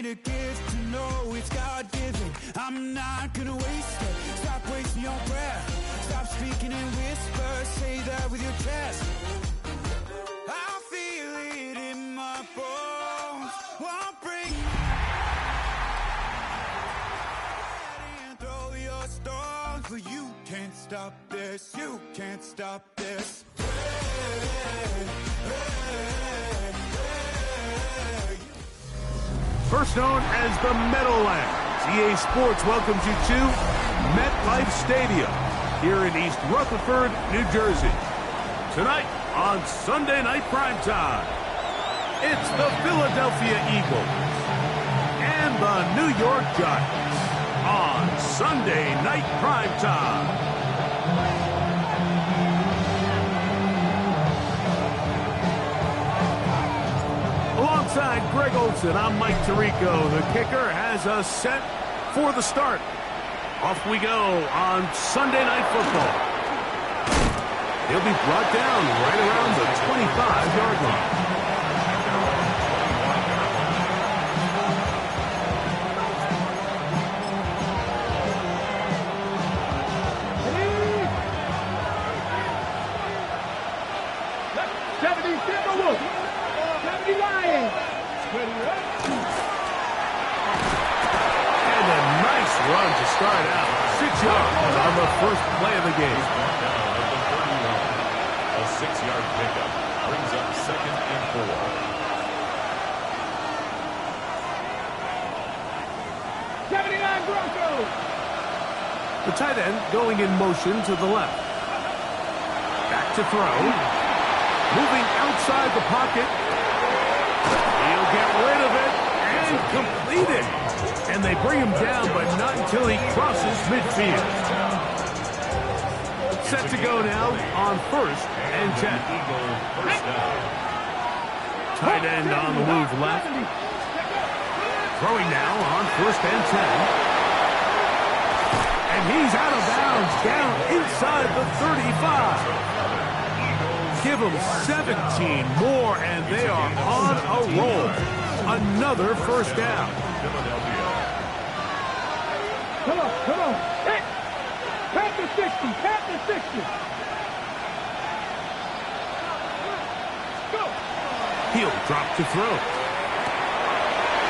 a gift to know it's God-given. I'm not gonna waste it. Stop wasting your breath. Stop speaking in whispers. Say that with your chest. I feel it in my bones. Won't break. Throw your stones, but you can't stop this. You can't stop this. First known as the Meadowlands, EA Sports welcomes you to MetLife Stadium here in East Rutherford, New Jersey. Tonight on Sunday Night Primetime, it's the Philadelphia Eagles and the New York Giants on Sunday Night Primetime. Alongside Greg Olson, I'm Mike Tirico. The kicker has us set for the start. Off we go on Sunday Night Football. He'll be brought down right around the 25-yard line. Run to start out. 6 yards on the first play of the game. A 6-yard pickup brings up 2nd and 4. 79 Broncos. The tight end going in motion to the left. Back to throw. Moving outside the pocket. He'll get rid of it and complete it. And they bring him down, but not until he crosses midfield. Set to go now on 1st and 10. Tight end on the move left. Throwing now on 1st and 10. And he's out of bounds, down inside the 35. Give them 17 more, and they are on a roll. Another first down. Come on. Hit. Tap the 60. Go. He'll drop to throw.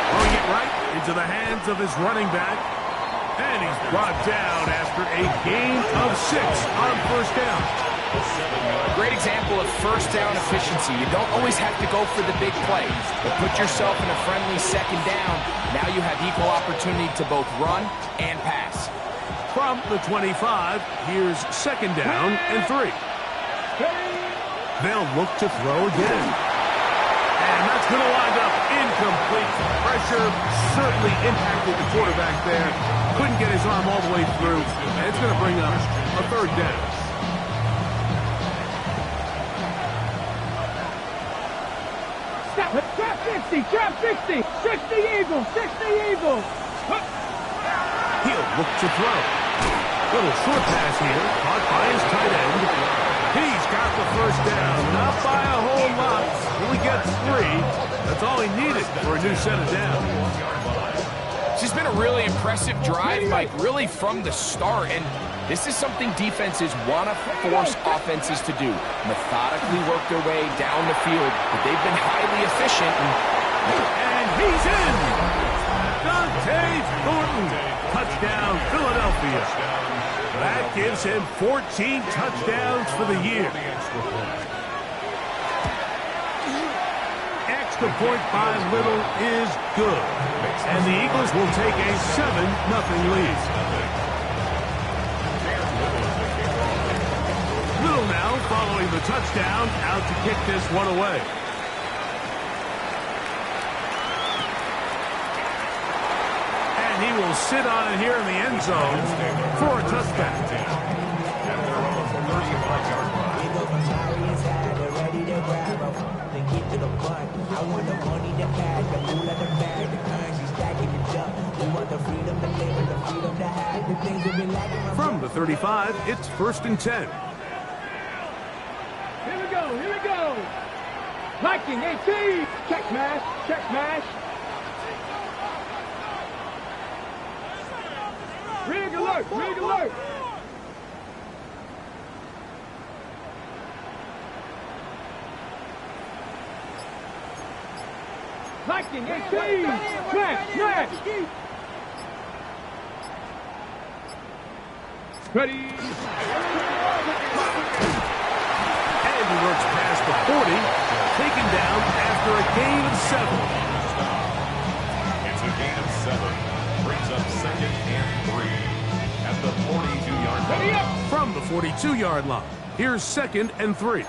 Throwing it right into the hands of his running back. And he's brought down after a gain of 6 on first down. A great example of first down efficiency. You don't always have to go for the big play, but put yourself in a friendly second down. Now you have equal opportunity to both run and pass. From the 25, here's 2nd down and 3. They'll look to throw again. And that's going to wind up incomplete. Pressure certainly impacted the quarterback there. Couldn't get his arm all the way through. And it's going to bring up a 3rd down. Trap 60. 60 Eagles. He'll look to throw. Little short pass here, caught by his tight end. He's got the first down, not by a whole lot. Only gets 3. That's all he needed for a new set of downs. This has been a really impressive drive, Mike, really from the start. And this is something defenses want to force offenses to do. Methodically work their way down the field, but they've been highly efficient. And he's in! Dante Thornton, touchdown Philadelphia. That gives him 14 touchdowns for the year. Extra point by Little is good. And the Eagles will take a 7-0 lead. Little now following the touchdown, out to kick this one away. And he will sit on it here in the end zone for a touchdown. From the 35, it's 1st and 10. Here we go. Viking 18. Check mash. alert. Rig alert. Lightning, 18. Smash. Ready. And he works past the 40, taken down after a gain of 7. It's a gain of 7. Brings up second and 3 at the 42-yard line. Ready up. From the 42-yard line, here's second and 3.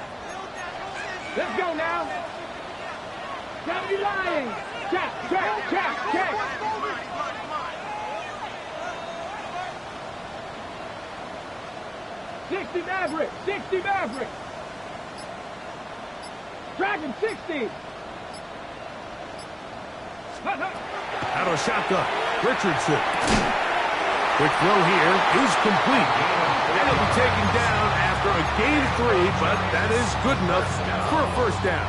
Let's go now. 70 Lions. Check. 60 Maverick. Dragon 60. Out of shotgun, Richardson. Quick throw here is complete. And he'll be taken down after a gain of 3, but that is good enough for a first down.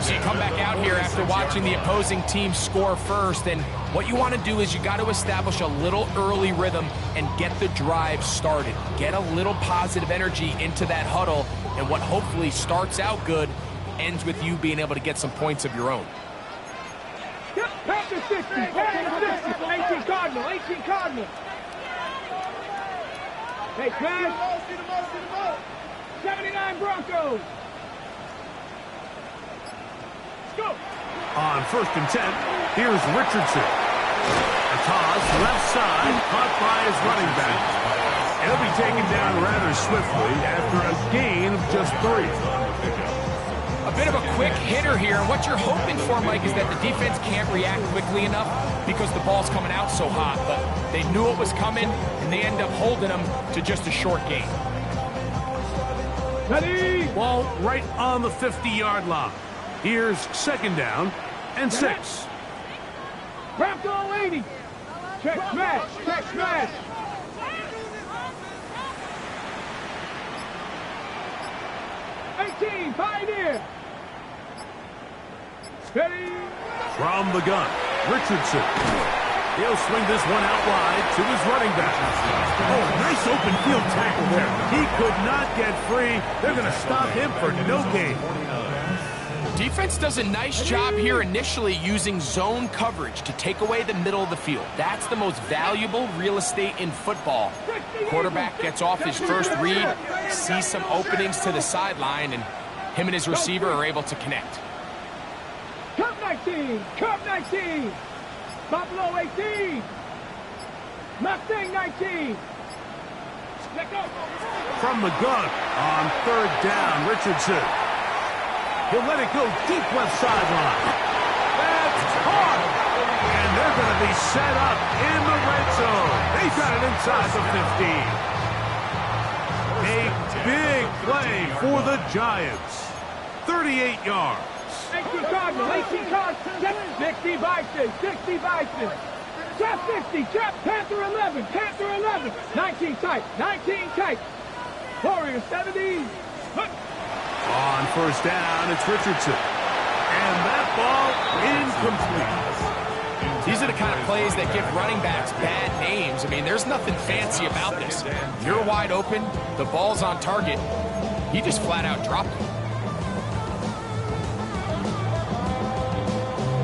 So you come back out here after watching the opposing team score first, and what you want to do is you got to establish a little early rhythm and get the drive started. Get a little positive energy into that huddle, and what hopefully starts out good ends with you being able to get some points of your own. Panther 60. 18 Cardinal. Hey, Crash. 79 Broncos. Go. On first and 10, here's Richardson. A toss, left side, caught by his running back. And he'll be taken down rather swiftly after a gain of just 3. A bit of a quick hitter here, and what you're hoping for, Mike, is that the defense can't react quickly enough because the ball's coming out so hot, but they knew it was coming, and they end up holding them to just a short gain. Ready. Ball right on the 50-yard line. Here's second down and 6. Bronco 80. Check smash. 18, Pioneer. Ready. From the gun, Richardson. He'll swing this one out wide to his running back. Oh, nice open field tackle there. He could not get free. They're going to stop him for no gain. Defense does a nice job here initially using zone coverage to take away the middle of the field. That's the most valuable real estate in football. Quarterback gets off his first read, sees some openings to the sideline, and him and his receiver are able to connect. Cup 19. Buffalo 18. Mustang 19. Let go. From the gun on third down, Richardson. He'll let it go deep left sideline. That's caught. And they're going to be set up in the red zone. They got it inside the 15. A big play for the Giants. 38 yards. 18 Cardinal. 60 Bison. Trap 50. Trap Panther 11. 19 tight. Warrior 70. On first down, it's Richardson. And that ball incomplete. These are the kind of plays that give running backs bad names. I mean, there's nothing fancy about this. You're wide open, the ball's on target. He just flat out dropped it.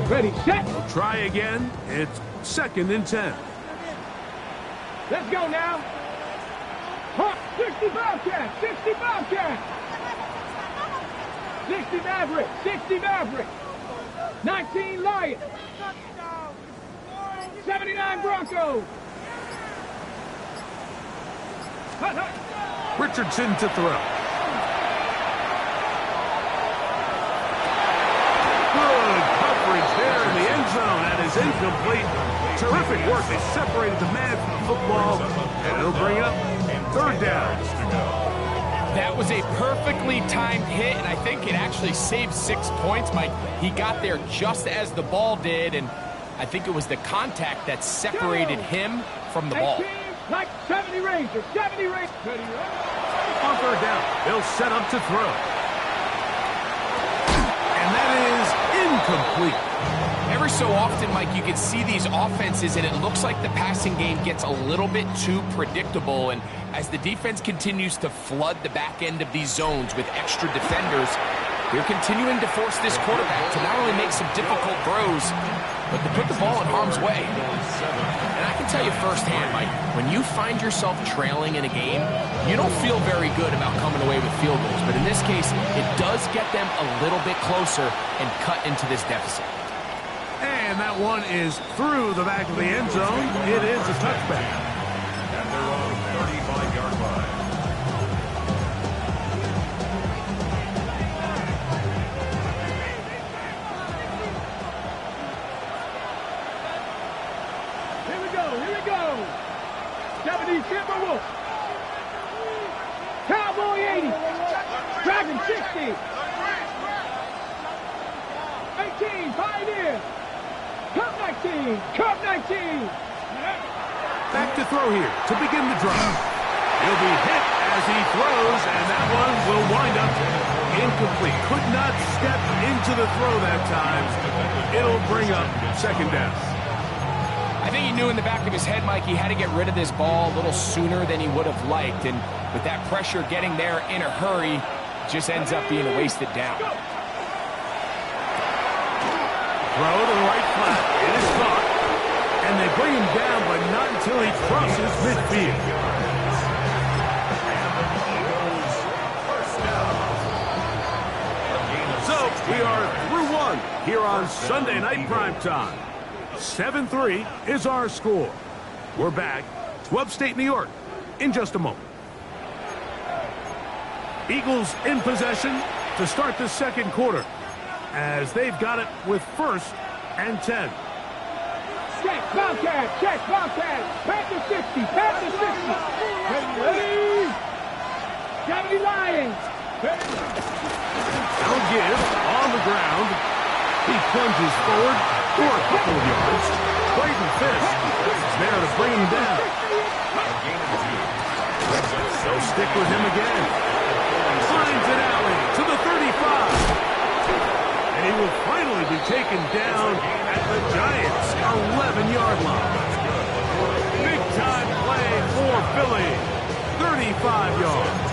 Ready, set. We'll try again. It's second and 10. Let's go now. 60 Bobcat. 60 Maverick. 19 Lions. 79 Broncos. Richardson to throw. Good coverage there in the end zone. That is incomplete. Terrific work. They separated the man from the football. And it'll bring up third down. That was a perfectly timed hit, and I think it actually saved 6 points, Mike. He got there just as the ball did, and I think it was the contact that separated him from the ball. 18, like 70 Rangers. On third down, they'll set up to throw. And that is incomplete. Every so often, Mike, you can see these offenses, and it looks like the passing game gets a little bit too predictable. And as the defense continues to flood the back end of these zones with extra defenders, they're continuing to force this quarterback to not only make some difficult throws, but to put the ball in harm's way. And I can tell you firsthand, Mike, when you find yourself trailing in a game, you don't feel very good about coming away with field goals. But in this case, it does get them a little bit closer and cut into this deficit. And that one is through the back of the end zone. It is a touchback. At their own 35-yard line. Here we go. 70 Timberwolves. Cowboy 80. Dragon 60. 18 Pioneer. Cup 19. Back to throw here to begin the drive. He'll be hit as he throws, and that one will wind up incomplete. Could not step into the throw that time. It'll bring up second down. I think he knew in the back of his head, Mike, he had to get rid of this ball a little sooner than he would have liked. And with that pressure getting there in a hurry, it just ends up being a wasted down. Throw to the right flat. It is caught. And they bring him down, but not until he crosses midfield. So we are through one here on Sunday Night Primetime. 7-3 is our score. We're back to upstate New York in just a moment. Eagles in possession to start the second quarter, as they've got it with 1st and 10. Check, Bobcat. Panther 60. Ready. Johnny Lions. Now give on the ground. He plunges forward for a couple of yards. Clayton Fisk is there to bring him down. They'll stick with him again. Finds an alley to the 35. And he will finally be taken down at the Giants' 11-yard line. Big-time play for Philly. 35 yards.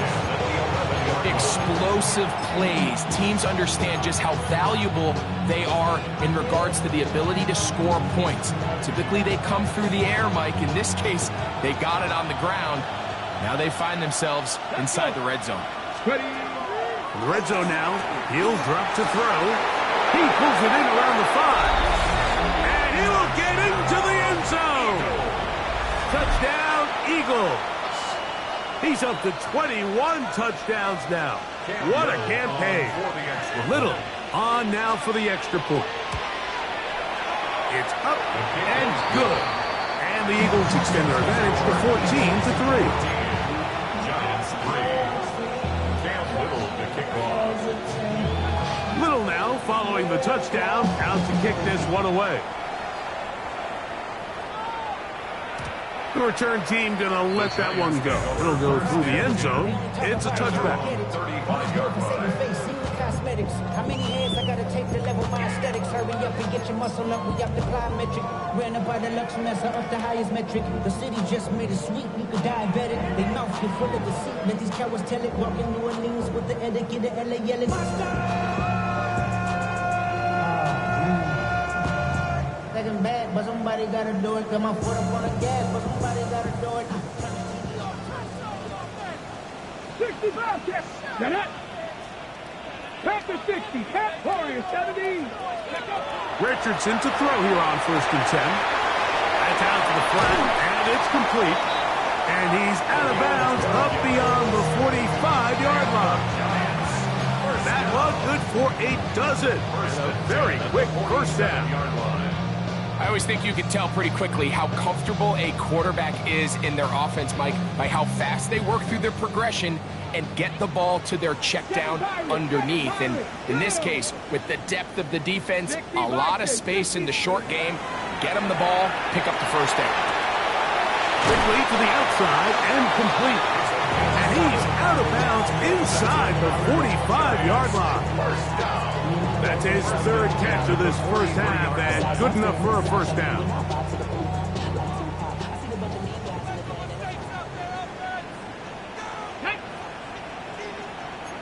Explosive plays. Teams understand just how valuable they are in regards to the ability to score points. Typically, they come through the air, Mike. In this case, they got it on the ground. Now they find themselves inside the red zone. Ready. In the red zone now. He'll drop to throw. He pulls it in around the 5. And he will get into the end zone. Touchdown, Eagles. He's up to 21 touchdowns now. What a campaign. Little on now for the extra point. It's up and good. And the Eagles extend their advantage to 14-3. Giants 3. Cam Little to kick off. Little now following the touchdown, out to kick this one away. The return team gonna let that one go. It'll go through the end zone. It's a touchback. 35-yard line. How many hands I gotta take to level my aesthetics? Hurry up and get your muscle up. We up the plyometric. Ran up by the Lux Mesa up the highest metric. The city just made it sweet. You could diabetic. They mouth get full of deceit. Let these cowards tell it. Walk in New Orleans with the etiquette of LA yelling. Second bad, but somebody gotta do it. Got my foot up on the gas, but somebody gotta do it. 65 catch. Got it. Panther 60. Pat Warrior 70. Richardson to throw here on 1st and 10. That's out to the flat, and it's complete. And he's out of bounds up beyond the 45-yard line. That was good for a dozen. And a very quick first down. I always think you can tell pretty quickly how comfortable a quarterback is in their offense, Mike, by how fast they work through their progression and get the ball to their check down underneath. And in this case, with the depth of the defense, a lot of space in the short game, get them the ball, pick up the first down. Quickly to the outside and complete. And he's out of bounds inside the 45-yard line. That's his third catch of this first half, and good enough for a first down.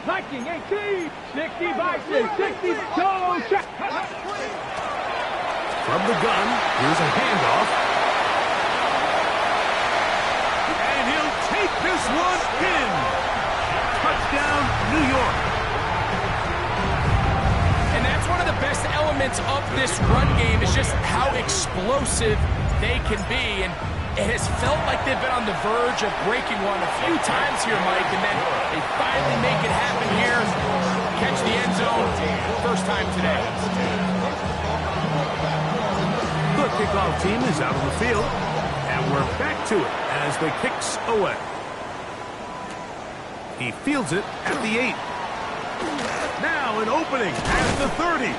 Viking 18, 60 Vikings, 60 solo check. From the gun, here's a handoff. And he'll take this one in. Touchdown, New York. And that's one of the best elements of this run game is just how explosive they can be. And it has felt like they've been on the verge of breaking one a few times here, Mike, and then they finally make it happen here. Catch the end zone, first time today. The kickoff team is out on the field, and we're back to it as the kick's away. He fields it at the 8. Now an opening at the 30.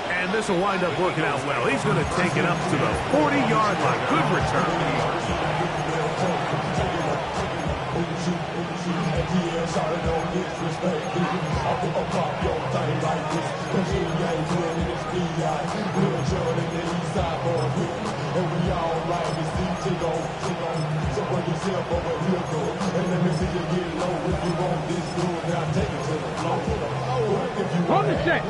And this will wind up working out well. He's going to take it up to the 40-yard line. Good return. On the set.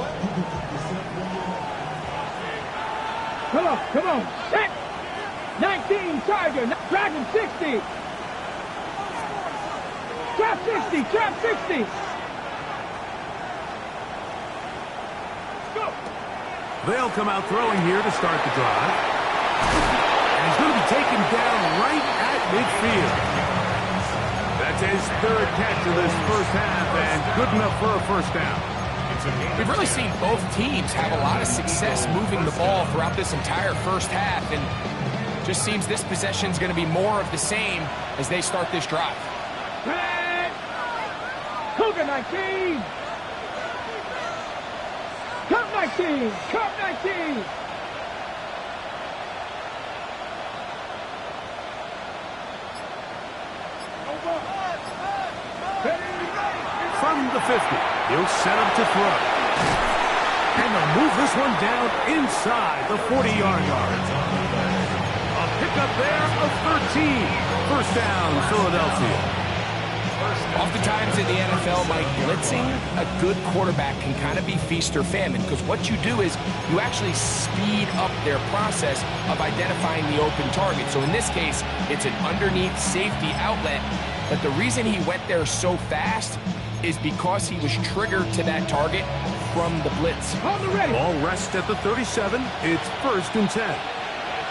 Come on, set. 19, Tiger, Dragon 60. Trap 60, trap 60. Go. They'll come out throwing here to start the drive. And he's going to be taken down right at midfield. That's his third catch of this first half, and good enough for a first down. We've really seen both teams have a lot of success moving the ball throughout this entire first half, and just seems this possession is going to be more of the same as they start this drive. Cougar 19! Cup 19! Cup 19! From the 50, he'll set up to throw. And they'll move this one down inside the 40-yard line. A pickup there of 13. First down, Philadelphia. Oftentimes in the NFL, Mike, blitzing a good quarterback can kind of be feast or famine, because what you do is you actually speed up their process of identifying the open target. So in this case, it's an underneath safety outlet, but the reason he went there so fast is because he was triggered to that target from the blitz. On the ready. Ball rests at the 37. It's 1st and 10.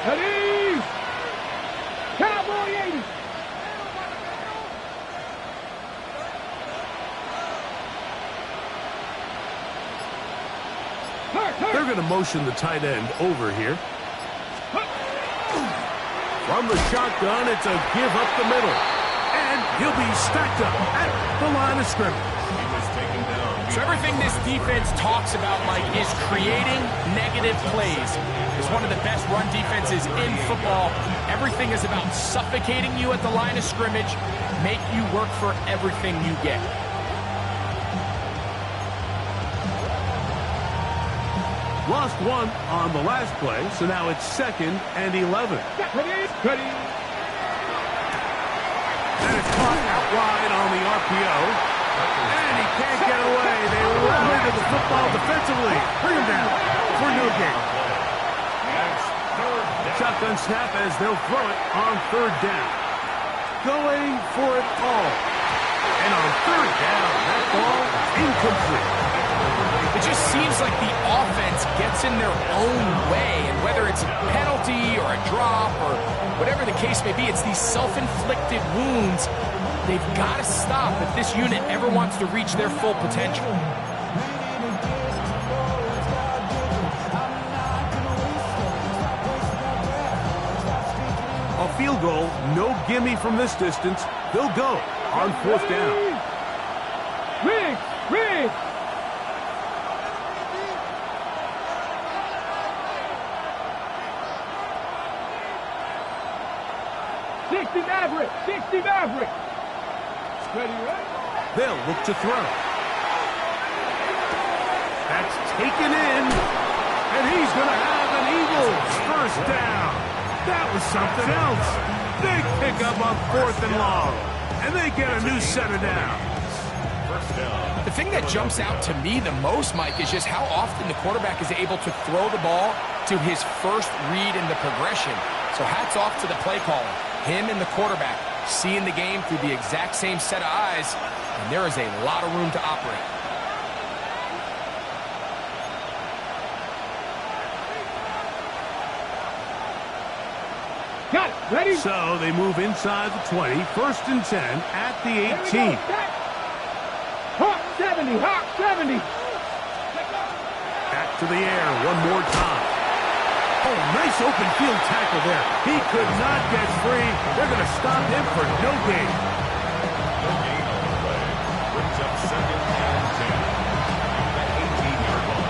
Ready. Cowboy 80. They're going to motion the tight end over here. From the shotgun, it's a give up the middle. And he'll be stacked up at the line of scrimmage. So everything this defense talks about, Mike, is creating negative plays. It's one of the best run defenses in football. Everything is about suffocating you at the line of scrimmage, make you work for everything you get. Lost one on the last play, so now it's 2nd and 11. Ready. And it's caught out wide on the RPO. And he can't get away. They rally to the football defensively. Bring him down for Newgate. Shotgun snap as they'll throw it on 3rd down. Going for it all. And on 3rd down, that ball incomplete. It just seems like the offense gets in their own way, and whether it's a penalty or a drop or whatever the case may be, it's these self-inflicted wounds they've got to stop if this unit ever wants to reach their full potential. A field goal, no gimme from this distance. They'll go on 4th down. Rig. 60 Maverick. Ready? They'll look to throw. That's taken in, and he's going to have an Eagles first down. That was something else. Big pickup on 4th and long, and they get a new set of downs. The thing that jumps out to me the most, Mike, is just how often the quarterback is able to throw the ball to his first read in the progression. So hats off to the play caller. Him and the quarterback seeing the game through the exact same set of eyes, and there is a lot of room to operate. Got it. Ready? So they move inside the 20, 1st and 10 at the 18. Hawk 70, Hawk 70. Back to the air one more time. Oh, nice open field tackle there. He could not get free. They're going to stop him for no gain. No gain on the play. Brings up 2nd and 10. That 18-yard line.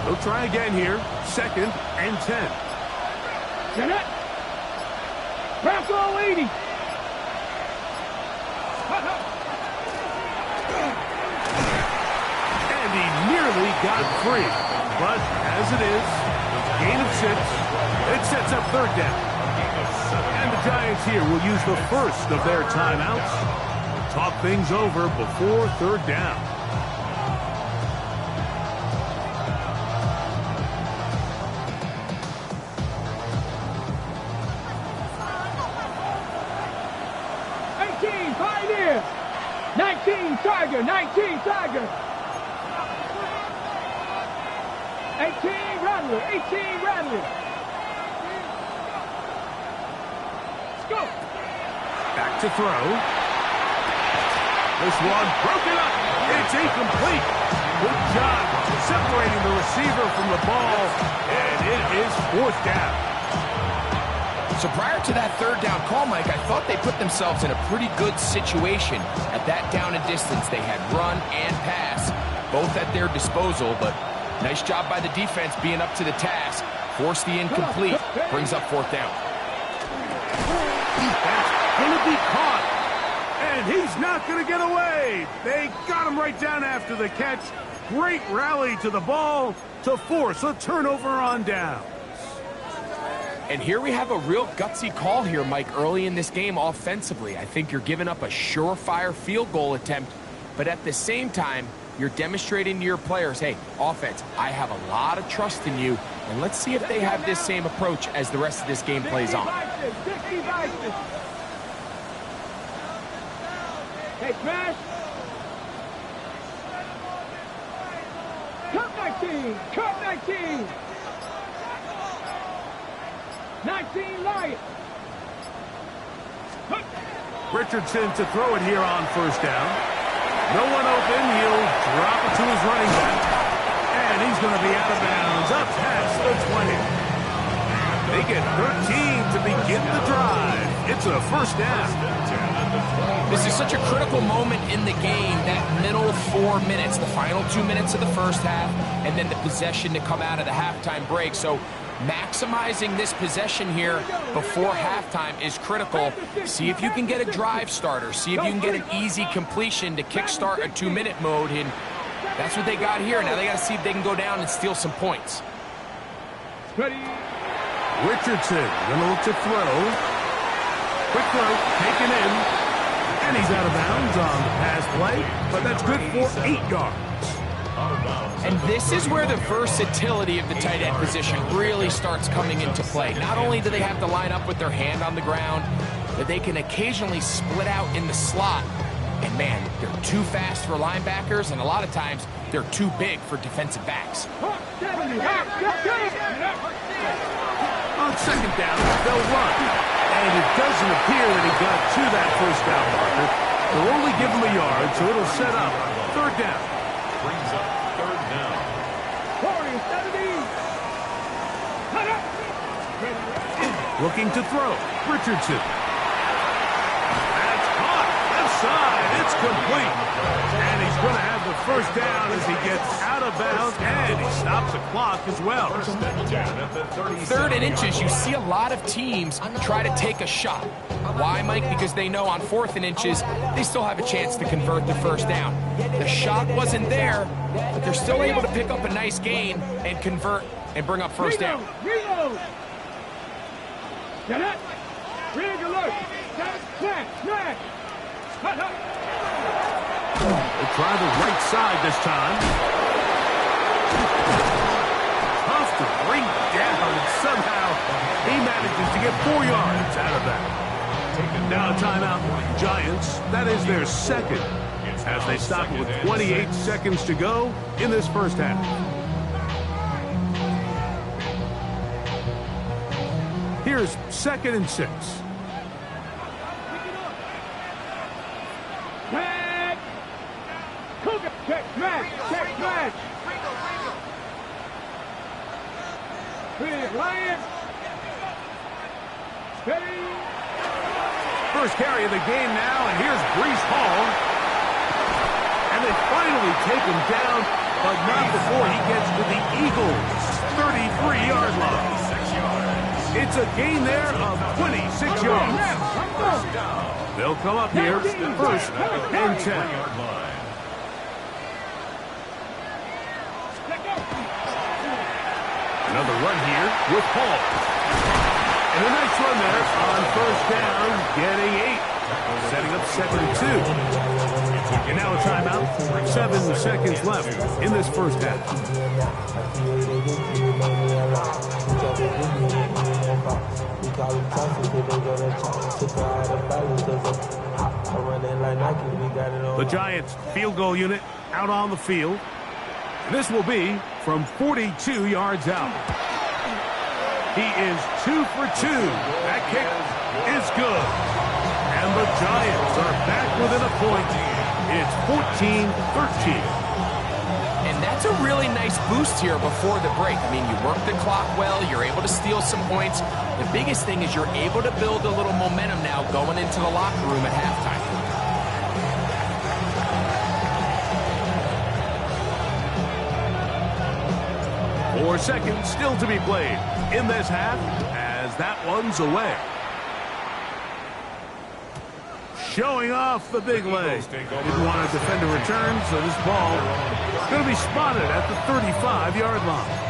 They'll try again here. 2nd and 10. Get it. Bronco 80. And he nearly got free. But as it is, gain of 6. It sets up 3rd down. And the Giants here will use the first of their timeouts. Talk things over before 3rd down. Pioneer. 19 Tiger, 19 Tiger. 18 Rattler, 18 Rattler. Let's go. Back to throw. This one broken up. It's incomplete. Good job separating the receiver from the ball, and it is 4th down. So prior to that 3rd down call, Mike, I thought they put themselves in a pretty good situation at that down and distance. They had run and pass, both at their disposal, but nice job by the defense being up to the task. Force the incomplete, brings up 4th down. That's going to be caught, and he's not going to get away. They got him right down after the catch. Great rally to the ball to force a turnover on down. And here we have a real gutsy call here, Mike, early in this game offensively. I think you're giving up a surefire field goal attempt, but at the same time, you're demonstrating to your players, hey, offense, I have a lot of trust in you, and let's see if they have this same approach as the rest of this game plays on. Hey, Smash. Cut 19, cut 19. 19 Lions. Richardson to throw it here on 1st down. No one open. He'll drop it to his running back. And he's going to be out of bounds up past the 20. They get 13 to begin the drive. It's a 1st down. This is such a critical moment in the game, that middle 4 minutes, the final 2 minutes of the first half, and then the possession to come out of the halftime break. So maximizing this possession here before halftime is critical. See if you can get a drive starter. See if you can get an easy completion to kickstart a 2-minute mode. And that's what they got here. Now they got to see if they can go down and steal some points. Ready. Richardson going to look to throw. Quick throw, taken in. And he's out of bounds on the pass play. But that's good for 8 yards. And this is where the versatility of the tight end position really starts coming into play. Not only do they have to line up with their hand on the ground, but they can occasionally split out in the slot. And man, they're too fast for linebackers, and a lot of times they're too big for defensive backs. On 2nd down, they'll run. And it doesn't appear that he got to that 1st down marker. They'll only give him a yard, so it'll set up 3rd down. Brings up 3rd down. 40, 70. Looking to throw. Richardson. That's caught. Left side. It's complete. And he's going to have the 1st down as he gets out of of bounds, and he stops the clock as well. First and 10 at the 37. Third and inches, you see a lot of teams try to take a shot. Why, Mike? Because they know on 4th and inches, they still have a chance to convert the first down. The shot wasn't there, but they're still able to pick up a nice gain and convert and bring up first down. Reload! Get it! Rig alert! Smash! Smash! Hut, hut! They'll try the right side this time. Tough to bring down, and somehow he manages to get 4 yards out of that. Now a timeout for the Giants. That is their second, as they stop it with 28 seconds to go in this first half. Here's 2nd and 6. Tag! Cougar! Check smash! Check smash! Big Lion! Ready! First carry of the game now, and here's Breece Hall. And they finally take him down, but not before he gets to the Eagles' 33-yard line. It's a gain there of 26 yards. They'll come up here, 1st and 10. Another run here with Hall. And a nice run there on 1st down, getting 8. Setting up 2nd and 2. And now a timeout. 7 seconds left in this first half. The Giants field goal unit out on the field. This will be from 42 yards out. He is 2 for 2. That kick is good. And the Giants are back within a point. It's 14-13. And that's a really nice boost here before the break. I mean, you work the clock well, you're able to steal some points. The biggest thing is you're able to build a little momentum now going into the locker room at halftime. 4 seconds still to be played in this half as that one's away. Showing off the big leg. Didn't want to defend a return, so this ball is going to be spotted at the 35-yard line.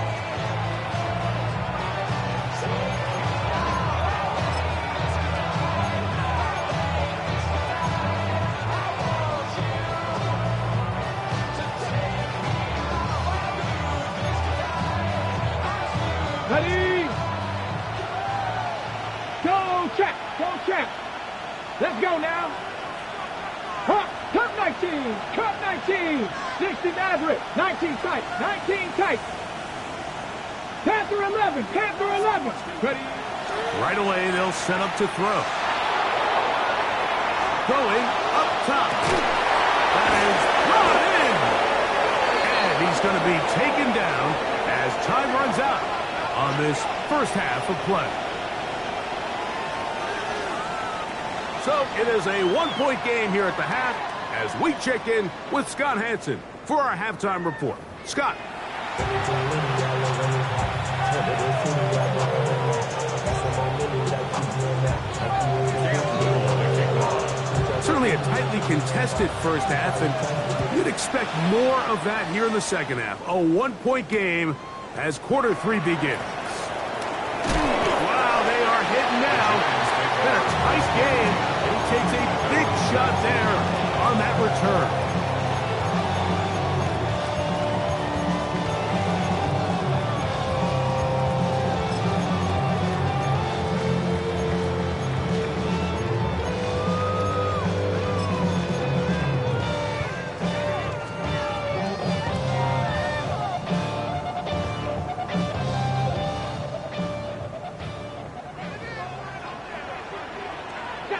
Ready? Go check! Go check! Let's go now! Huh, cut 19! Cut 19! 60 Maverick! 19 tight! 19 tight! Panther 11! Panther 11! Ready? Right away, they'll set up to throw. Going up top. That is brought in! And he's going to be taken down as time runs out on this first half of play. So it is a one-point game here at the half as we check in with Scott Hanson for our halftime report. Scott. Certainly a tightly contested first half, and you'd expect more of that here in the second half. A one-point game as quarter 3 begins. Wow, they are hitting now. It's been a tight game, and he takes a big shot there on that return.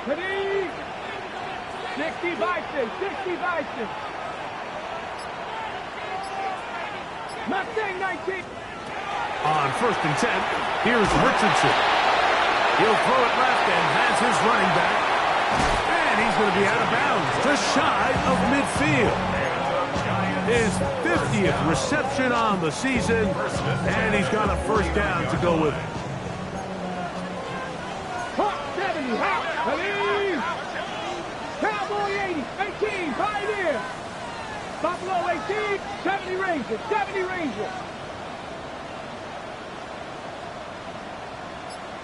Ready? 60 Bison! 60 Bison! Mustang 19! On 1st and 10, here's Richardson. He'll throw it left and has his running back. And he's going to be out of bounds, just shy of midfield. And the Giants His 50th reception on the season, and he's got a first down to go with it. Hot 70, hot, ready. Cowboy 80, 18, Pioneer. Buffalo 18, 70 Rangers, 70 Rangers.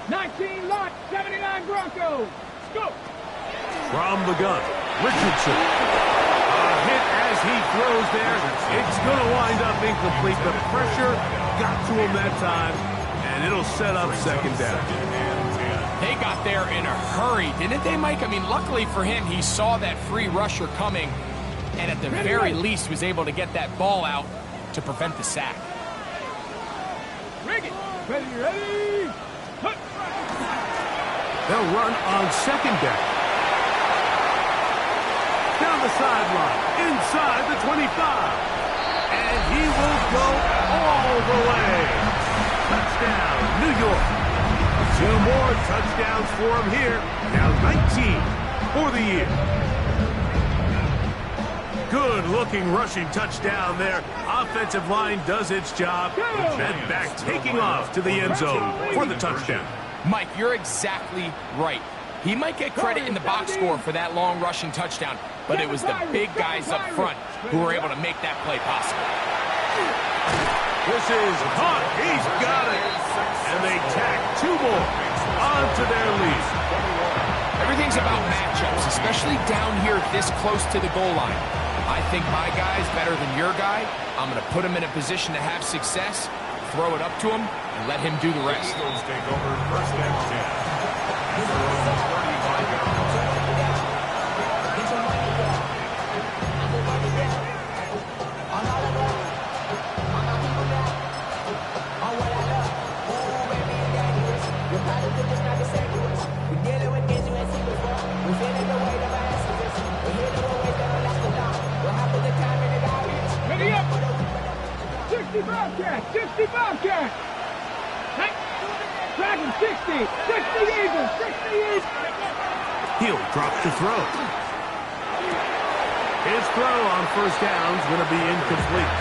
19 Lot, 79 Broncos. Go. From the gun, Richardson. A hit as he throws there. It's going to wind up incomplete. The pressure got to him that time, and it'll set up second down. They got there in a hurry, didn't they, Mike? I mean, luckily for him, he saw that free rusher coming, and at the very least was able to get that ball out to prevent the sack. Rig it. Ready. Put. They'll run on second down. Down the sideline, inside the 25. And he will go all the way. Touchdown, New York. 2 more touchdowns for him here. Now 19 for the year. Good-looking rushing touchdown there. Offensive line does its job. And back taking off to the end zone for the touchdown. Mike, you're exactly right. He might get credit in the box score for that long rushing touchdown, but it was the big guys up front who were able to make that play possible. This is caught. He's got it. And they tack 2 more onto their lead. Everything's about matchups, especially down here this close to the goal line. I think my guy's better than your guy. I'm going to put him in a position to have success, throw it up to him, and let him do the rest. Eagles take over first and 10. Ready up. 60 Bobcat, 60 Bobcat. Dragon 60, 60 Eagles, 60 Eagles. He'll drop to throw. His throw on first down is going to be incomplete.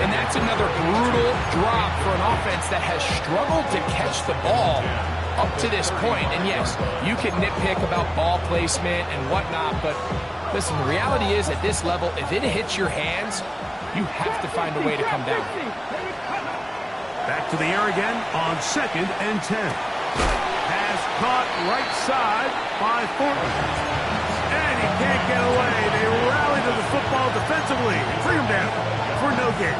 And that's another brutal drop for an offense that has struggled to catch the ball up to this point. And yes, you can nitpick about ball placement and whatnot, but listen, the reality is at this level, if it hits your hands, you have to find a way to come down. Back to the air again on second and 10. Pass caught right side by Thornton. And he can't get away. They rally to the football defensively. Bring him down for no gain.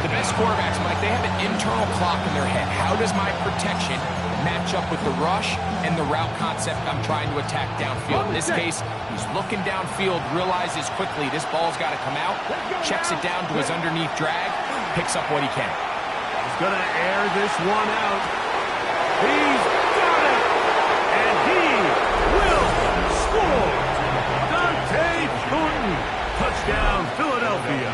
The best quarterbacks, Mike, they have an internal clock in their head. How does my protection match up with the rush and the route concept I'm trying to attack downfield? In this case, he's looking downfield, realizes quickly this ball's got to come out, checks it down to his underneath drag, picks up what he can. He's going to air this one out. He's got it! And he will score! Dante Thornton. Touchdown, Philadelphia.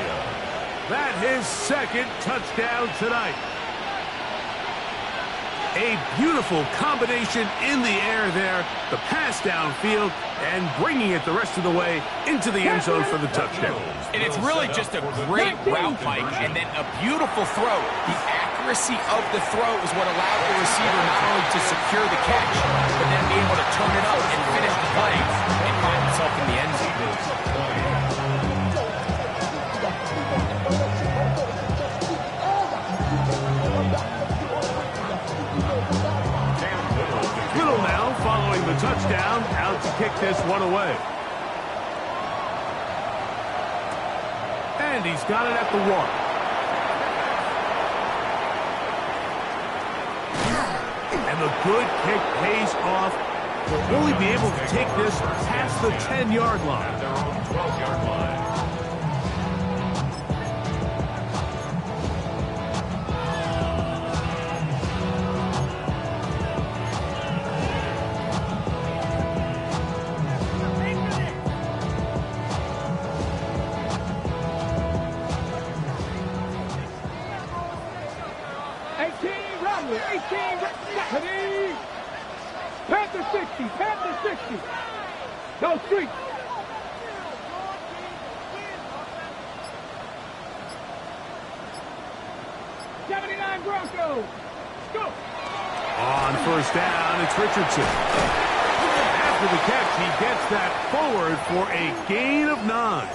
That his second touchdown tonight. A beautiful combination in the air there. The pass downfield and bringing it the rest of the way into the end zone for the touchdown. And it's really just a great route, Mike, and then a beautiful throw. The accuracy of the throw is what allowed the receiver not only to secure the catch, but then be able to turn it up and finish the play and find himself in the end zone. Little now following the touchdown, out to kick this one away. And he's got it at the 1. And the good kick pays off. Will only be able to take this past the 10-yard line. Their own 12-yard line. Panther 60, Panther 60. Go street. time, Broncos. Go. On first down, it's Richardson. After the catch, he gets that forward for a gain of 9.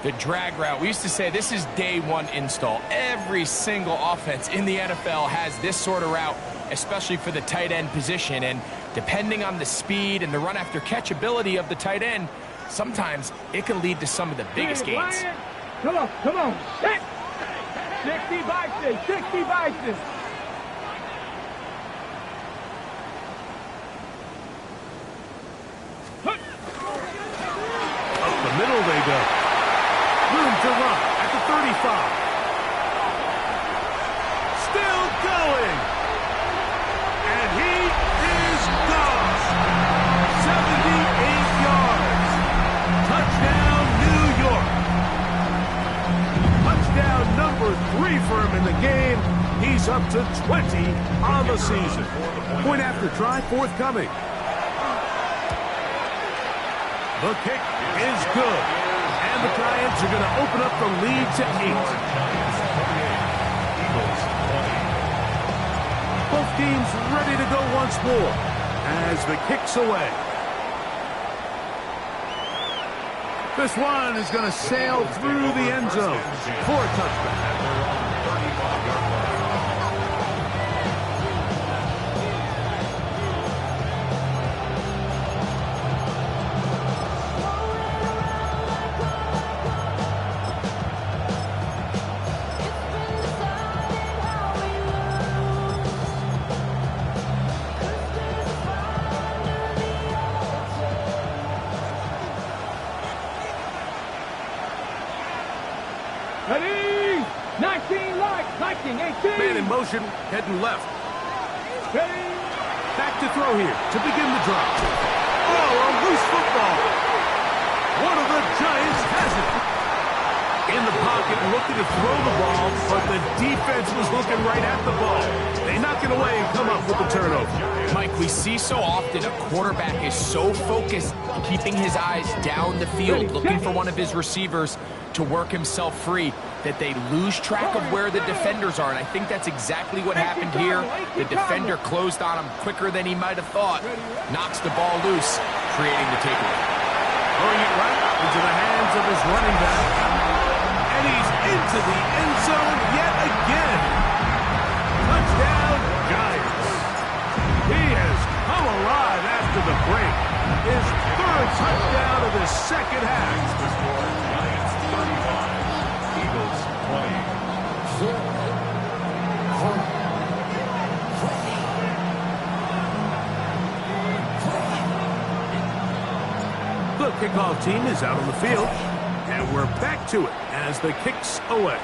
The drag route. We used to say this is day one install. Every single offense in the NFL has this sort of route, especially for the tight end position. And depending on the speed and the run after catch ability of the tight end, sometimes it can lead to some of the biggest gains. Come on, come on. Set. 60 Bison, 60 Bison. Up the middle they go. Room to run at the 35. Still going. And he is gone. 78 yards. Touchdown, New York. Touchdown number 3 for him in the game. He's up to 20 on the season. Point after try forthcoming. The kick is good. And the Giants are going to open up the lead to 8. Both teams ready to go once more as the kick's away. This one is going to sail through the end zone for a touchdown. Ready? 19 light, 19, 18. Man in motion, heading left. Ready? Back to throw here to begin the drive. Oh, a loose football. One of the Giants has it. In the pocket, looking to throw the ball, but the defense was looking right at the ball. They knock it away and come up with the turnover. Mike, we see so often a quarterback is so focused, keeping his eyes down the field, looking for one of his receivers to work himself free, that they lose track of where the defenders are. And I think that's exactly what happened here. The defender closed on him quicker than he might have thought. Knocks the ball loose, creating the takeaway. Throwing it right into the hands of his running back. And he's into the end zone yet again. Touchdown, Giants. He has come alive after the break. His 3rd touchdown of the second half. The score, Giants 35, Eagles 20. The kickoff team is out on the field, and we're back to it as the kick's away.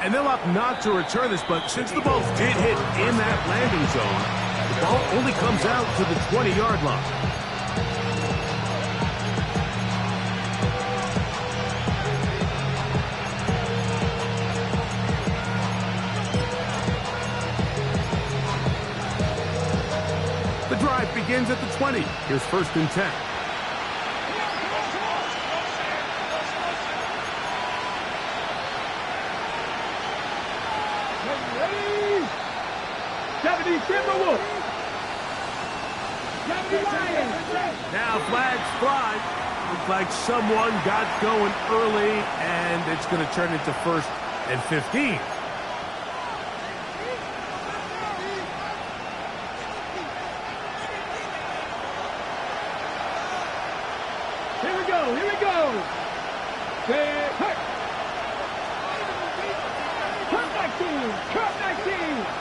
And they'll opt not to return this, but since the ball did hit in that landing zone, the ball only comes out to the 20-yard line. The drive begins at the 20. Here's 1st and 10. Ready? 70 Timberwolves. 70 Lions. Now flags fly. Looks like someone got going early, and it's going to turn into 1st and 15. Here we go, here we go. Set, hut. Cut 19, cut 19.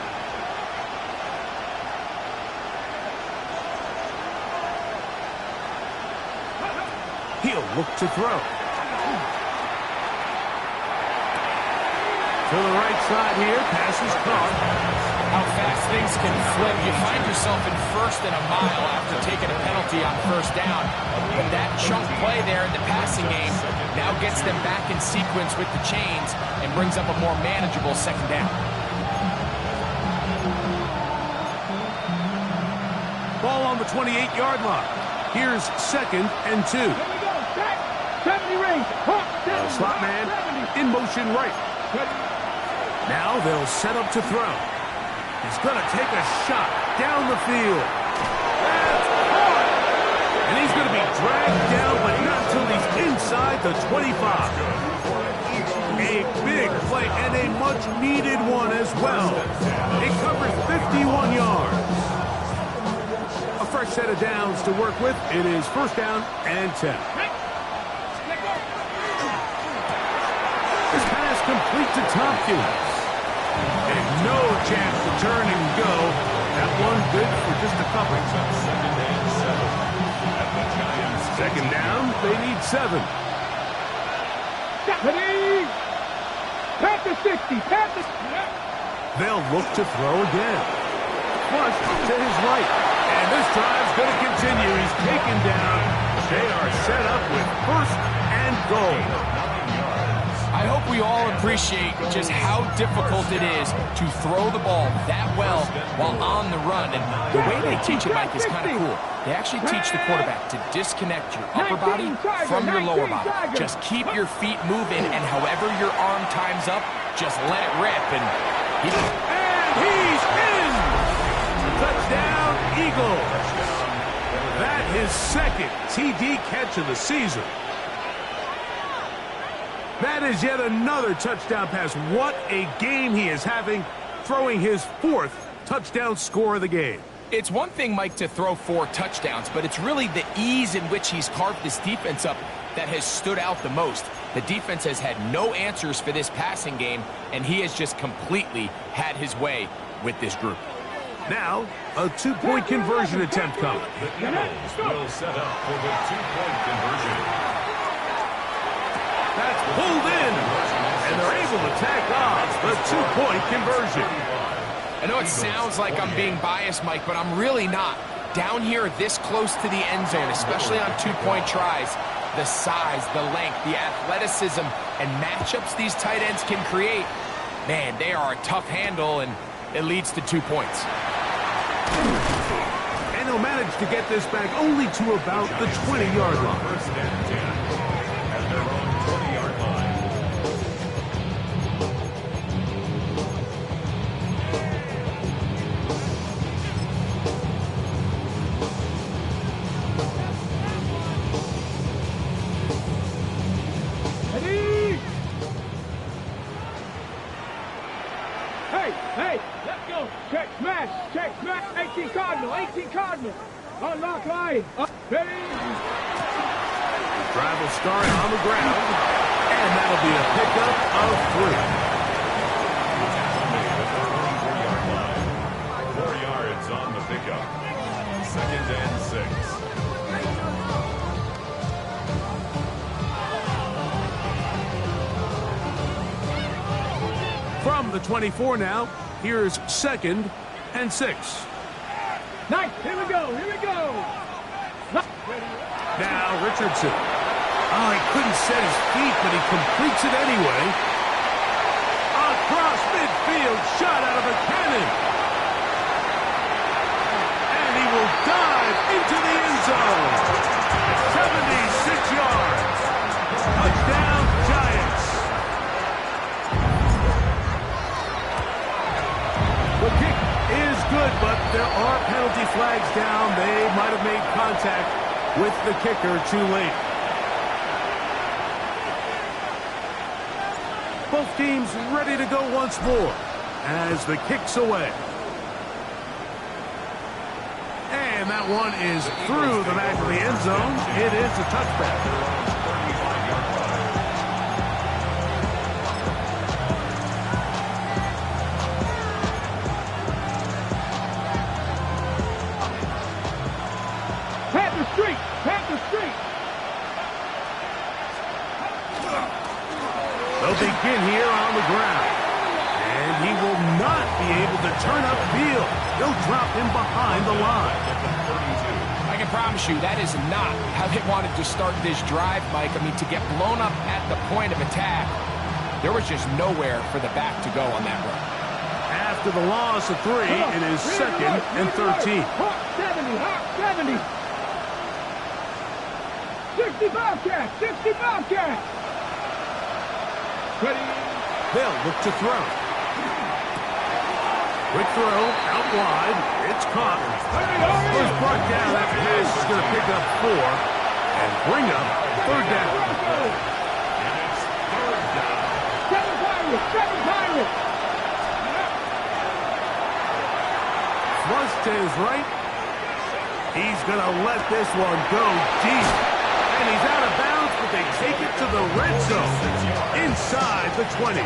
He'll look to throw. To the right side here, pass is caught. How fast things can flip. You find yourself in 1st and a mile after taking a penalty on 1st down. But that chunk play there in the passing game now gets them back in sequence with the chains and brings up a more manageable 2nd down. Ball on the 28-yard line. Here's 2nd and 2. Here we go, set. 70 rings, The slot man in motion right. Now they'll set up to throw. He's going to take a shot down the field. That's caught! And he's going to be dragged down, but not until he's inside the 25. A big play and a much-needed one as well. It covers 51 yards. A fresh set of downs to work with. It is first down and 10. This pass complete to Tompkins. And no chance to turn and go. That one good for just a couple. Second and 7 at the Giants. Second down, they need 7. Pat the 60. Pat the... They'll look to throw again. Flush to his right. And this drive's going to continue. He's taken down. They are set up with first and goal. I hope we all appreciate just how difficult it is to throw the ball that well while on the run. And the way they teach it, Mike, is kind of cool. They actually teach the quarterback to disconnect your upper body from your lower body. Just keep your feet moving, and however your arm times up, just let it rip. And he's in! Touchdown, Eagles. That his second TD catch of the season. That is yet another touchdown pass. What a game he is having, throwing his 4th touchdown score of the game. It's one thing, Mike, to throw 4 touchdowns, but it's really the ease in which he's carved this defense up that has stood out the most. The defense has had no answers for this passing game, and he has just completely had his way with this group. Now, a 2-point conversion attempt coming. The Eagles will set up for the 2-point conversion. That's pulled in, and they're able to tack off the 2-point conversion. I know it sounds like I'm being biased, Mike, but I'm really not. Down here this close to the end zone, especially on 2-point tries, the size, the length, the athleticism, and matchups these tight ends can create, man, they are a tough handle, and it leads to 2 points. And he'll manage to get this back only to about the 20-yard line. First and 10 at their own 20-yard line. Hey, let's go. Check smash. 18 Cardinal. Unlock line. Ready? Drive will start on the ground, and that'll be a pickup of 3. 4 yards on the pickup. Second and 6. From the 24 now, here's 2nd and 6. Nice. Here we go. Now Richardson. Oh, he couldn't set his feet, but he completes it anyway. Across midfield, shot out of a cannon. And he will dive into the end zone. 76 yards. Touchdown, Giants. The kick is good, but there are penalty flags down. They might have made contact with the kicker too late. Both teams ready to go once more as the kick's away. And that one is through the back of the end zone. It is a touchback. They'll begin here on the ground. And he will not be able to turn upfield. They'll drop him behind the line. I can promise you that is not how they wanted to start this drive, Mike. I mean, to get blown up at the point of attack, there was just nowhere for the back to go on that run. After the loss of 3, it is 2nd and 13. Hawk 70. 60 Bobcats! 60 Bobcats! Ready? They'll look to throw. Quick throw, out wide. It's caught. First brought down. That pass is going to pick up 4 and bring up third down. Seven Pirates! Flush to his right. He's going to let this one go deep. And he's out of bounds, but they take it to the red zone. Inside the 20.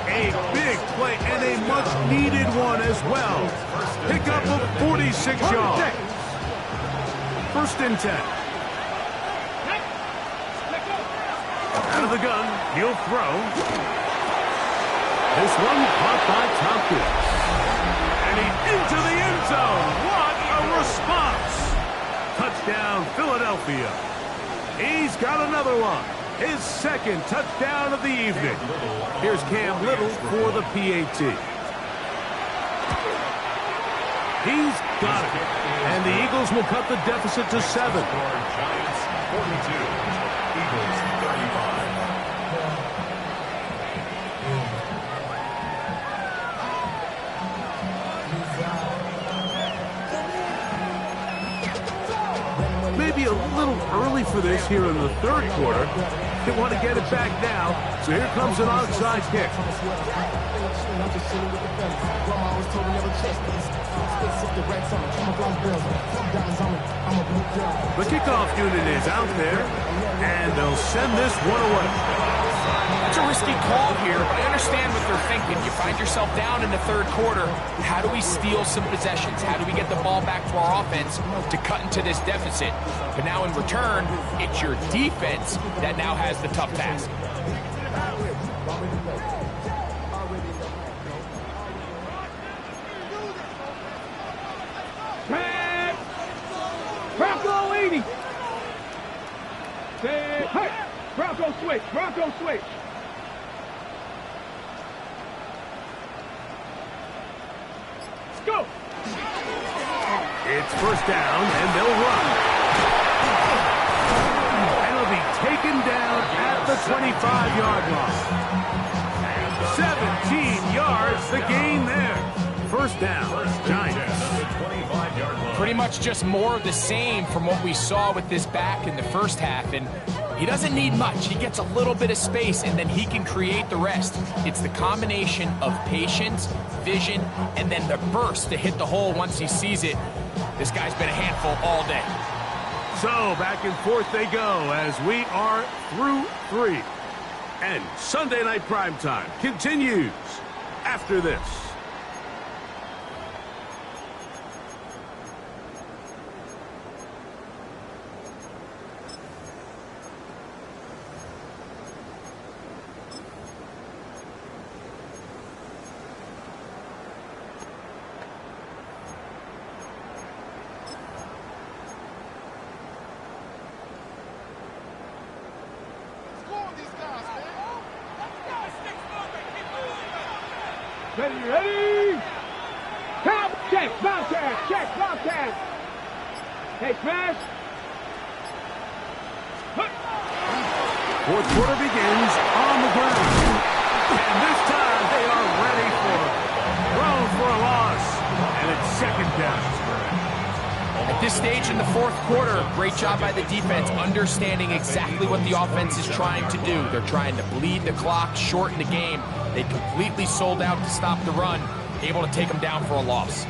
A big play and a much-needed one as well. Pick up of 46 yards. First and 10. Out of the gun, he'll throw. This one caught by Tompkins. And he's into the end zone. What a response. Touchdown, Philadelphia. He's got another one. His second touchdown of the evening. Here's Cam Little for the PAT. He's got it. And the Eagles will cut the deficit to 7. Giants 42, Eagles 35. Maybe a little early for this here in the third quarter. They want to get it back now, so here comes an onside kick. The kickoff unit is out there, and they'll send this one away. It's a risky call here, but I understand what they're thinking. You find yourself down in the third quarter. How do we steal some possessions? How do we get the ball back to our offense to cut into this deficit? But now in return, it's your defense that now has the tough task. Tag! Bronco 80! Hey! Bronco switch! Bronco switch! Let's go! It's first down, and they'll run. And it'll be taken down at the 25-yard line. 17 yards, the gain there. First down, Giants. Pretty much just more of the same from what we saw with this back in the first half, and he doesn't need much. He gets a little bit of space, and then he can create the rest. It's the combination of patience, vision, and then the burst to hit the hole once he sees it. This guy's been a handful all day. So back and forth they go as we are through 3. And Sunday Night Primetime continues after this. Ready? Count! Check! Bobcat! Check! Bobcat! Hey, smash! Fourth quarter begins on the ground. And this time they are ready for it. Thrown for a loss. And it's second down. At this stage in the fourth quarter, great job by the defense understanding exactly what the offense is trying to do. They're trying to bleed the clock, shorten the game. They completely sold out to stop the run, able to take them down for a loss.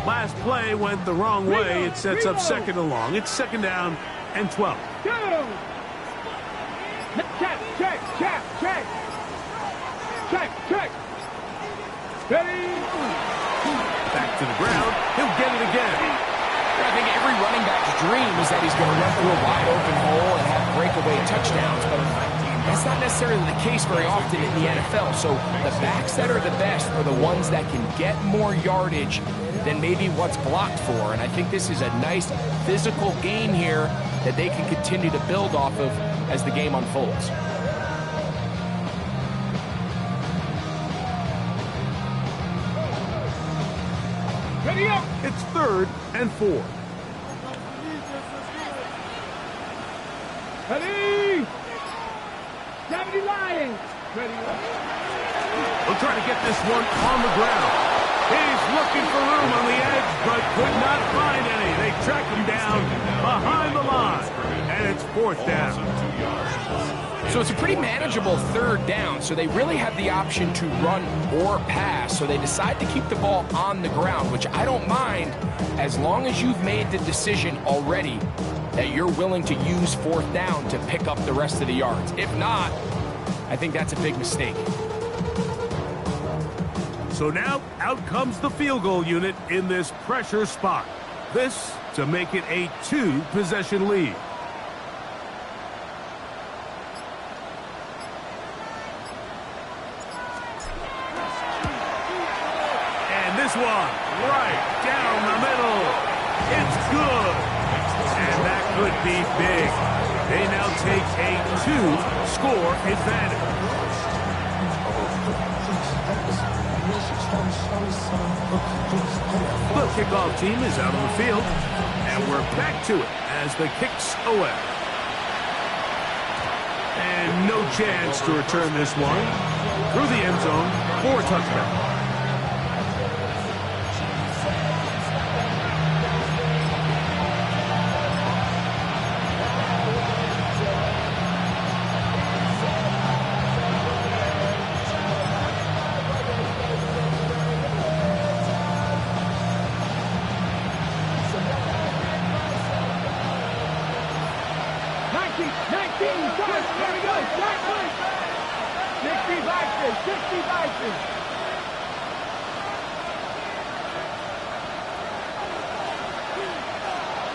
Last play went the wrong way. It sets up second and long. It's second down and 12. Go! Check! Check! Check! Check! Check! Check! Ready? Back to the ground. He'll get it again. I think every running back's dream is that he's going to run through a wide open hole and have breakaway touchdowns, but that's not necessarily the case very often in the NFL. So the backs that are the best are the ones that can get more yardage than maybe what's blocked for. And I think this is a nice physical game here that they can continue to build off of as the game unfolds. Ready up. It's 3rd and 4. Ready. 70 Lions. Ready up. They'll try to get this one on the ground. He's looking for room on the edge, but could not find any. They track him down behind the line, and it's 4th down. So it's a pretty manageable 3rd down, so they really have the option to run or pass, so they decide to keep the ball on the ground, which I don't mind as long as you've made the decision already that you're willing to use 4th down to pick up the rest of the yards. If not, I think that's a big mistake. So now, out comes the field goal unit in this pressure spot. This to make it a 2-possession lead. And this one, right down the middle. It's good. And that could be big. They now take a 2-score advantage. The kickoff team is out on the field, and we're back to it as the kick's away. And no chance to return this one through the end zone for a touchdown.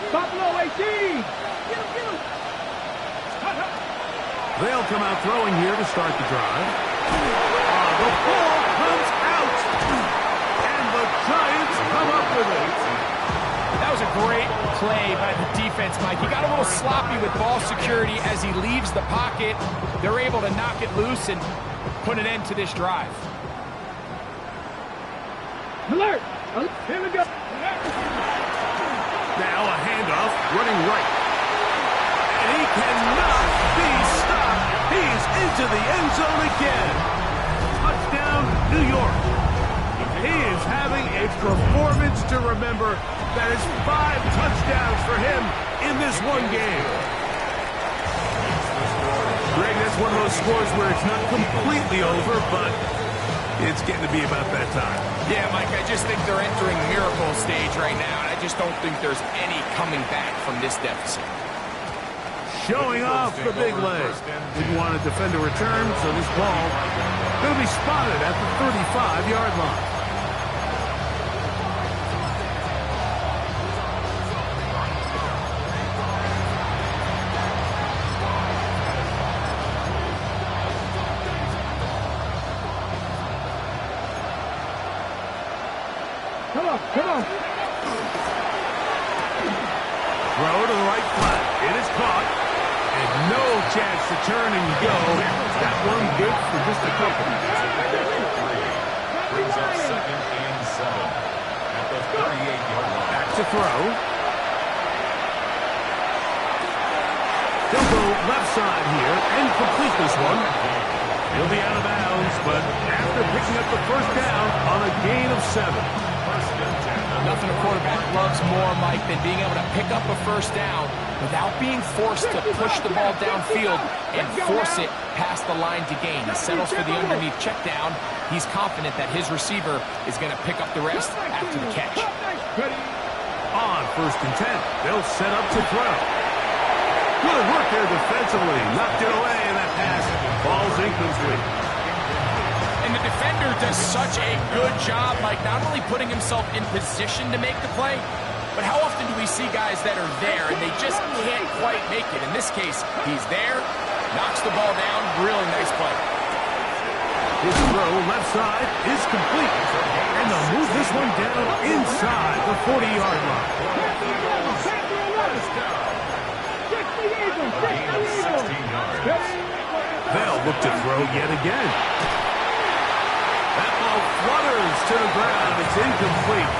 Buffalo 18. They'll come out throwing here to start the drive. The ball comes out, and the Giants come up with it. That was a great play by the defense, Mike. He got a little sloppy with ball security as he leaves the pocket. They're able to knock it loose and put an end to this drive. Alert! Here we go. Now a handoff, running right. And he cannot be stopped. He's into the end zone again. Touchdown, New York. He is having a performance to remember. That is 5 touchdowns for him in this one game. Greg, that's one of those scores where it's not completely over, but it's getting to be about that time. Yeah, Mike, I just think they're entering miracle stage right now, and I just don't think there's any coming back from this deficit. Showing off the big leg. Didn't want to defend a return, so this ball going to be spotted at the 35-yard line. Come on. Throw to the right flat. It is caught. And no chance to turn and go. That one good for just a couple. Brings up 2nd and 7 at the 38-yard line. Back to throw. He'll go left side here and complete this one. He'll be out of bounds, but after picking up the first down on a gain of 7. Nothing a quarterback loves more, Mike, than being able to pick up a first down without being forced to push the ball downfield and force it past the line to gain. He settles for the underneath check down. He's confident that his receiver is going to pick up the rest after the catch. On 1st and 10, they'll set up to throw. Good work there defensively. Knocked it away, and that pass falls incomplete. And the defender does such a good job, Mike, not only putting himself in position to make the play, but how often do we see guys that are there and they just can't quite make it? In this case, he's there, knocks the ball down, really nice play. His throw left side is complete. And they'll move this one down inside the 40-yard line. They'll look to throw yet again. That ball flutters to the ground. It's incomplete.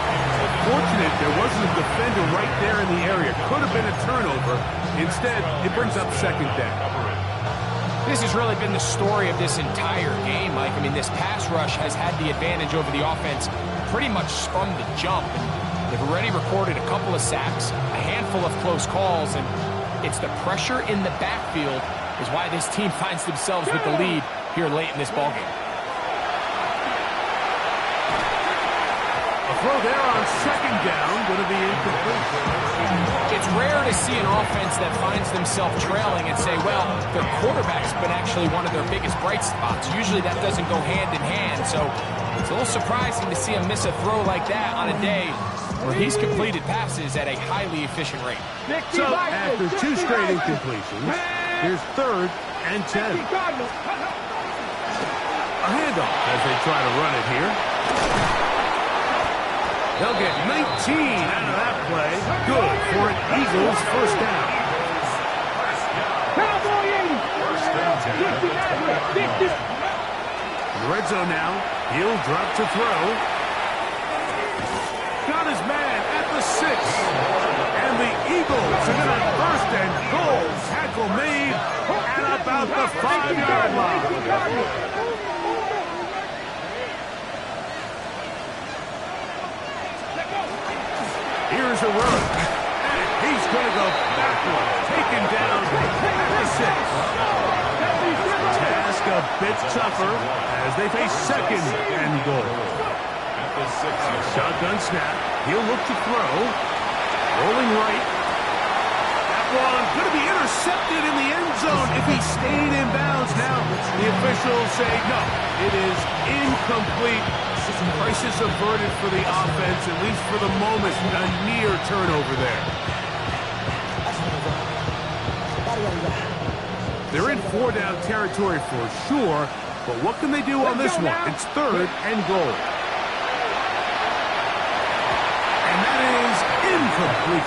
unfortunate there wasn't a defender right there in the area. Could have been a turnover. Instead, it brings up second down. This has really been the story of this entire game, Mike. I mean, this pass rush has had the advantage over the offense pretty much from the jump. And they've already recorded a couple of sacks, a handful of close calls, and it's the pressure in the backfield is why this team finds themselves with the lead here late in this ballgame. A throw there on second down, going to be incomplete. It's rare to see an offense that finds themselves trailing and say, well, their quarterback's been actually one of their biggest bright spots. Usually that doesn't go hand in hand, so it's a little surprising to see him miss a throw like that on a day where he's completed passes at a highly efficient rate. So after two straight incompletions, here's 3rd and 10. A handoff as they try to run it here. They'll get 19 out of that play. Good for an Eagles first down. Cowboy 80. In the red zone now. He'll drop to throw. Got his man at the 6. And the Eagles are going to first and goal. Tackle made at about the 5-yard line. Here's a run. And he's going to go backward. Taken down at the 6. Task a bit tougher as they face second and goal. At the 6. Shotgun snap. He'll look to throw. Rolling right. That one going to be intercepted in the end zone if he stayed in bounds. Now the officials say no. It is incomplete. Crisis averted for the offense, at least for the moment. A near turnover there. They're in 4-down territory for sure, but what can they do on this one? It's 3rd and goal. And that is incomplete.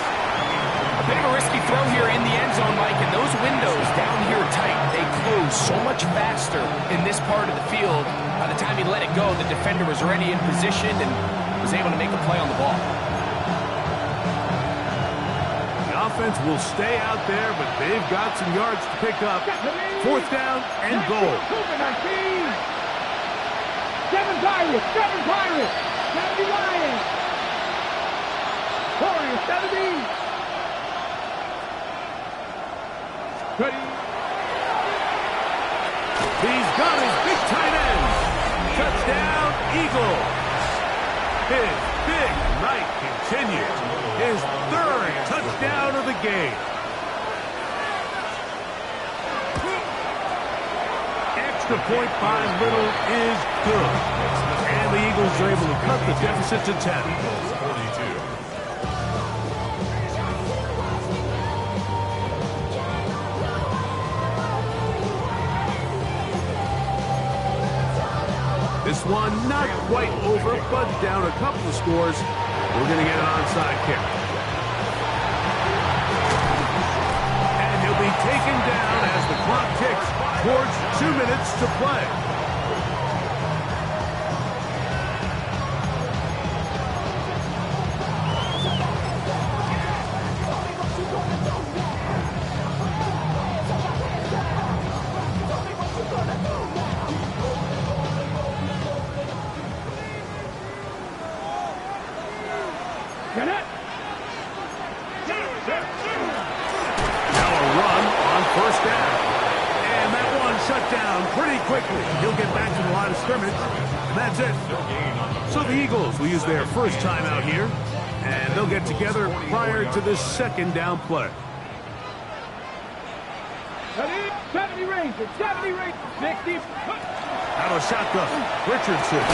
A bit of a risky throw here in the end zone, Mike, and those windows down here tight, they close so much faster in this part of the field. By the time he let it go, the defender was already in position and was able to make a play on the ball. The offense will stay out there, but they've got some yards to pick up. 4th down and goal. 7 Pirates, 70 Lions. Warriors, 70. Ready. He's got his big tight end. Touchdown, Eagles. His big night continues. His 3rd touchdown of the game. Extra point by Little is good. And the Eagles are able to cut the deficit to 10. 42. This one not quite over, but down a couple of scores. We're going to get an onside kick. And he'll be taken down as the clock ticks towards 2 minutes to play. He'll get back to the line of scrimmage, and that's it. So the Eagles will use their first timeout here, and they'll get together prior to this 2nd down play. 70 Rangers, 60. Out of shotgun, Richardson.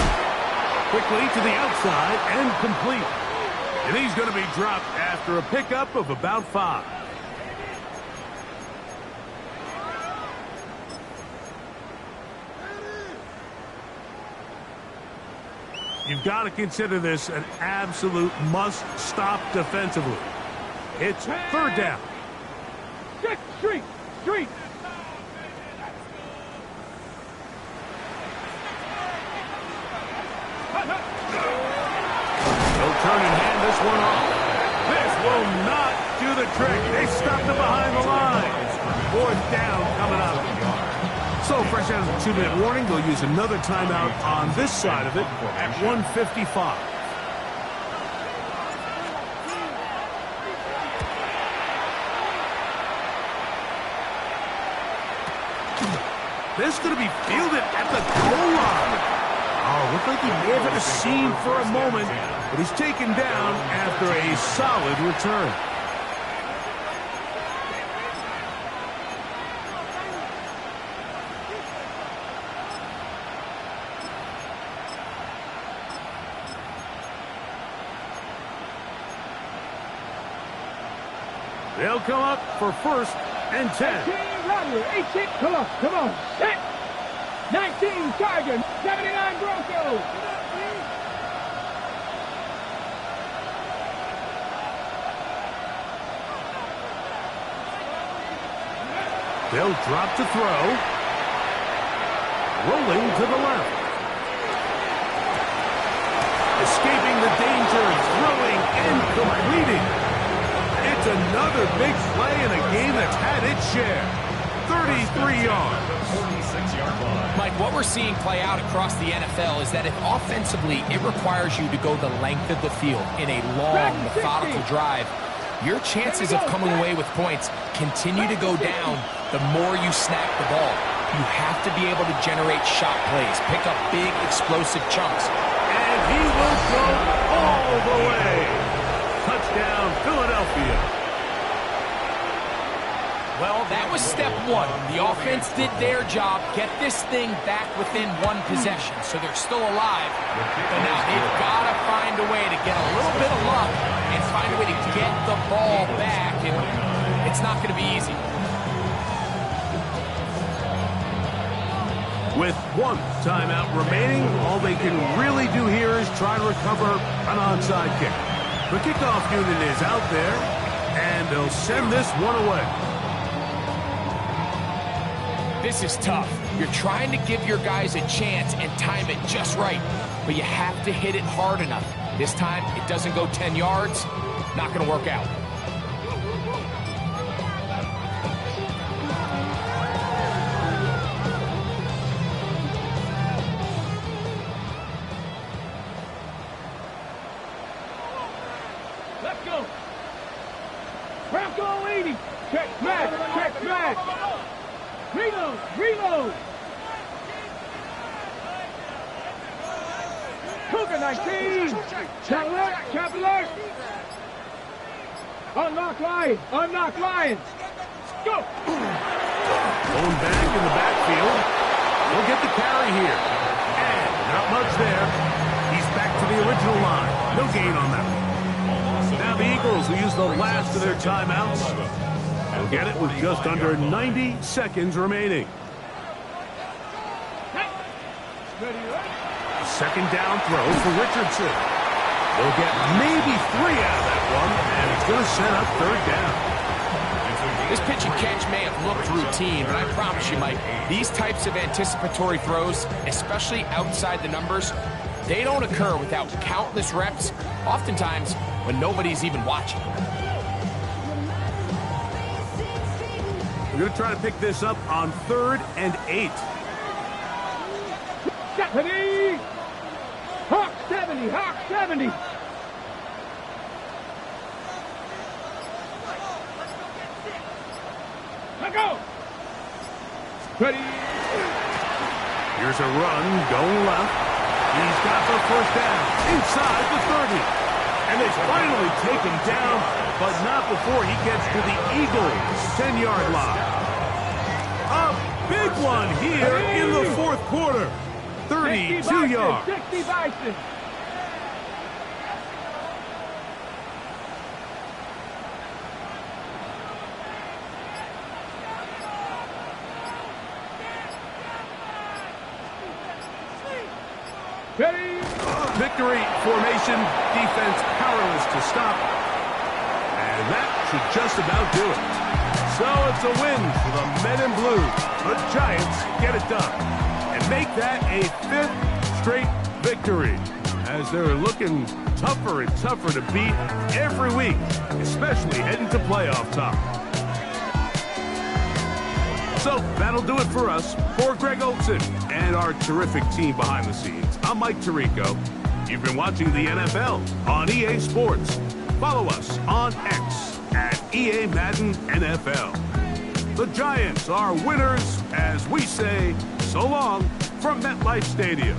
Quickly to the outside and complete. And he's going to be dropped after a pickup of about 5. You've got to consider this an absolute must-stop defensively. It's 3rd down. Street. He'll turn and hand this one off. This will not do the trick. They stopped it behind the line. Fourth down coming up. So, fresh out of the 2-minute warning, they'll use another timeout on this side of it at 1:55. This is going to be fielded at the goal line. Oh, looked like he may have had a seam for a moment, but he's taken down after a solid return. They'll come up for 1st and 10. 18, come on, set. 19, Charger, 79, Broncos. They'll drop to throw. Rolling to the left. Escaping the danger, throwing and completing. It's another big play in a game that's had its share. 33 yards. 46-yard line. Mike, what we're seeing play out across the NFL is that if offensively it requires you to go the length of the field in a long, methodical drive, your chances of coming away with points continue to go down the more you snap the ball. You have to be able to generate shot plays, pick up big, explosive chunks. And he will go all the way. Touchdown, Philadelphia. Well, that was step one. The offense did their job, get this thing back within one possession, so they're still alive. But now they've got to find a way to get a little bit of luck and find a way to get the ball back, and it's not going to be easy. With one timeout remaining, all they can really do here is try to recover an onside kick. The kickoff unit is out there, and they'll send this one away. This is tough. You're trying to give your guys a chance and time it just right, but you have to hit it hard enough. This time, it doesn't go 10 yards. Not going to work out. Let's go. Bronco 80. Check smash. Reload. Cougar 19. Chop alert. Unlock Lions. Go. Going back in the backfield. He'll get the carry here. And not much there. He's back to the original line. No gain on that one. Now the Eagles will use the last of their timeouts. They'll get it with just under 90 seconds remaining. Second down throw for Richardson. They'll get maybe 3 out of that one, and it's going to set up 3rd down. This pitch and catch may have looked routine, but I promise you, Mike, these types of anticipatory throws, especially outside the numbers, they don't occur without countless reps, oftentimes when nobody's even watching. We're going to try to pick this up on 3rd and 8. Stephanie! Hawk 70! Let go! Ready? Here's a run going left. He's got the 1st down inside the 30. And it's finally taken down, but not before he gets to the Eagles' 10-yard line. A big one here in the 4th quarter. 32 yards. 60 Bison. Ready? Victory formation, defense powerless to stop. And that should just about do it. So it's a win for the Men in Blue. The Giants get it done and make that a 5th straight victory. as they're looking tougher and tougher to beat every week, especially heading to playoff time. So that'll do it for us. For Greg Olson and our terrific team behind the scenes, I'm Mike Tirico. You've been watching the NFL on EA Sports. Follow us on X at EA Madden NFL. The Giants are winners as we say so long from MetLife Stadium.